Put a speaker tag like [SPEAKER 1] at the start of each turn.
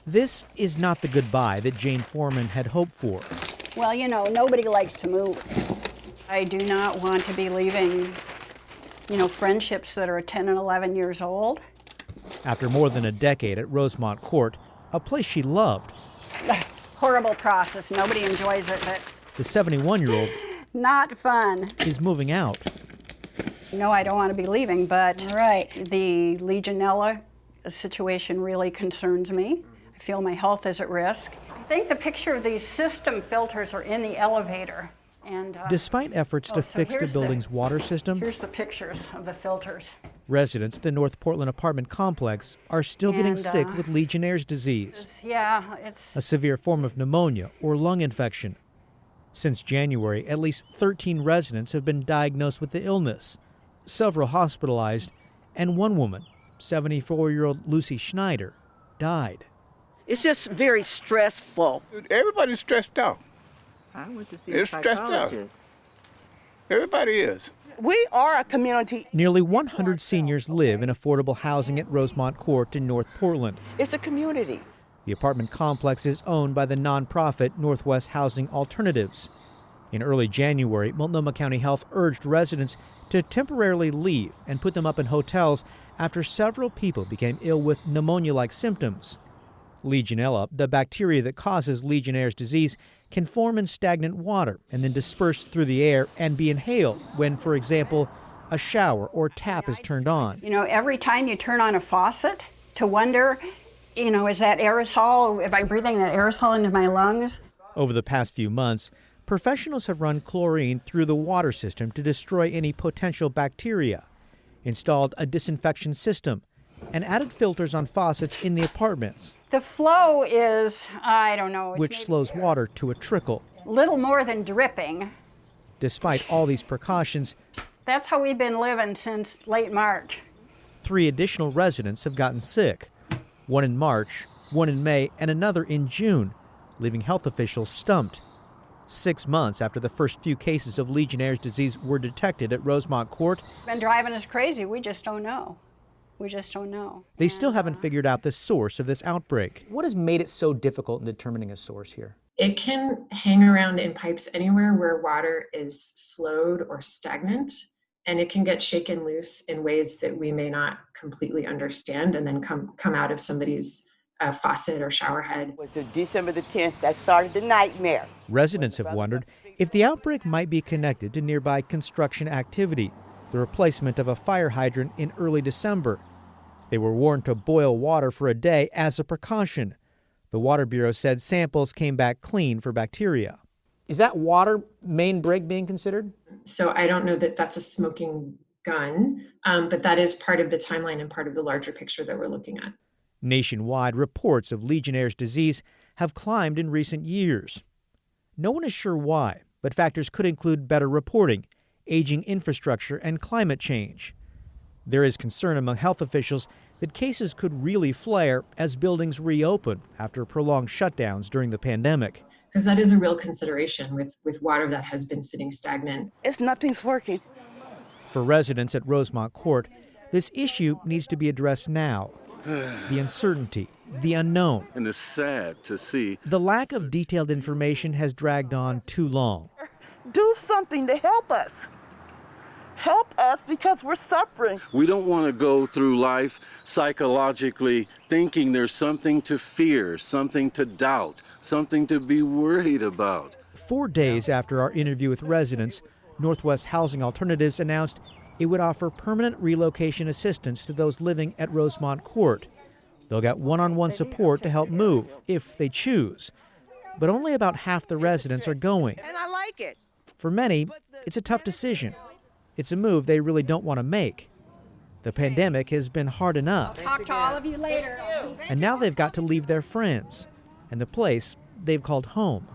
[SPEAKER 1] This is not the goodbye that Jane Foreman had hoped for.
[SPEAKER 2] Well, you know, nobody likes to move. I do not want to be leaving, friendships that are 10 and 11 years old.
[SPEAKER 1] After more than a decade at Rosemont Court, a place she loved.
[SPEAKER 2] Horrible process. Nobody enjoys it, but
[SPEAKER 1] The 71-year-old
[SPEAKER 2] not fun.
[SPEAKER 1] is moving out.
[SPEAKER 2] No, I don't want to be leaving, but the Legionella situation really concerns me. I feel my health is at risk. I think the picture of these system filters are in the elevator. And
[SPEAKER 1] Despite efforts to fix the building's water system,
[SPEAKER 2] here's the pictures of the filters.
[SPEAKER 1] residents at the North Portland apartment complex are still getting sick with Legionnaire's disease,
[SPEAKER 2] Yeah, it's
[SPEAKER 1] a severe form of pneumonia or lung infection. Since January, at least 13 residents have been diagnosed with the illness, several hospitalized, and one woman, 74-year-old Lucy Schneider, died.
[SPEAKER 3] It's just very stressful.
[SPEAKER 4] Everybody's stressed out.
[SPEAKER 5] I went to see
[SPEAKER 4] They're
[SPEAKER 5] a
[SPEAKER 4] stressed out.
[SPEAKER 5] psychologist.
[SPEAKER 4] Everybody is.
[SPEAKER 3] We are a community.
[SPEAKER 1] Nearly 100 seniors live in affordable housing at Rosemont Court in North Portland.
[SPEAKER 3] It's a community.
[SPEAKER 1] The apartment complex is owned by the nonprofit Northwest Housing Alternatives. In early January, Multnomah County Health urged residents to temporarily leave and put them up in hotels after several people became ill with pneumonia-like symptoms. Legionella, the bacteria that causes Legionnaire's disease, can form in stagnant water and then disperse through the air and be inhaled when, for example, a shower or tap is turned on.
[SPEAKER 2] You know, every time you turn on a faucet, to wonder, is that aerosol, am I breathing that aerosol into my lungs?
[SPEAKER 1] Over the past few months, professionals have run chlorine through the water system to destroy any potential bacteria, installed a disinfection system, and added filters on faucets in the apartments.
[SPEAKER 2] The flow is, I don't know.
[SPEAKER 1] Which slows water to a trickle.
[SPEAKER 2] Little more than dripping.
[SPEAKER 1] Despite all these precautions,
[SPEAKER 2] that's how we've been living since late March.
[SPEAKER 1] 3 additional residents have gotten sick. One in March, one in May, and another in June, leaving health officials stumped. 6 months after the first few cases of Legionnaire's disease were detected at Rosemont Court,
[SPEAKER 2] been driving us crazy. We just don't know. We just don't know.
[SPEAKER 1] They still haven't figured out the source of this outbreak.
[SPEAKER 6] What has made it so difficult in determining a source here?
[SPEAKER 7] It can hang around in pipes anywhere where water is slowed or stagnant, and it can get shaken loose in ways that we may not completely understand and then come out of somebody's faucet or shower head.
[SPEAKER 3] It was December the 10th that started the nightmare.
[SPEAKER 1] Residents have wondered if the outbreak might be connected to nearby construction activity, the replacement of a fire hydrant in early December. They were warned to boil water for a day as a precaution. The Water Bureau said samples came back clean for bacteria.
[SPEAKER 6] Is that water main break being considered?
[SPEAKER 7] So I don't know that that's a smoking gun, but that is part of the timeline and part of the larger picture that we're looking at.
[SPEAKER 1] Nationwide, reports of Legionnaire's disease have climbed in recent years. No one is sure why, but factors could include better reporting, aging infrastructure, and climate change. There is concern among health officials that cases could really flare as buildings reopen after prolonged shutdowns during the pandemic.
[SPEAKER 7] Because that is a real consideration with water that has been sitting stagnant.
[SPEAKER 3] Nothing's working.
[SPEAKER 1] For residents at Rosemont Court, this issue needs to be addressed now. The uncertainty, the unknown.
[SPEAKER 8] And it's sad to see.
[SPEAKER 1] The lack of detailed information has dragged on too long.
[SPEAKER 3] Do something to help us. Help us because we're suffering.
[SPEAKER 8] We don't want to go through life psychologically thinking there's something to fear, something to doubt, something to be worried about.
[SPEAKER 1] 4 days after our interview with residents, Northwest Housing Alternatives announced it would offer permanent relocation assistance to those living at Rosemont Court. They'll get one-on-one support to help move, if they choose. But only about half the residents are going.
[SPEAKER 3] And I like it.
[SPEAKER 1] For many, it's a tough decision. It's a move they really don't want to make. The pandemic has been hard enough.
[SPEAKER 2] Talk to all of you later.
[SPEAKER 1] And now they've got to leave their friends and the place they've called home.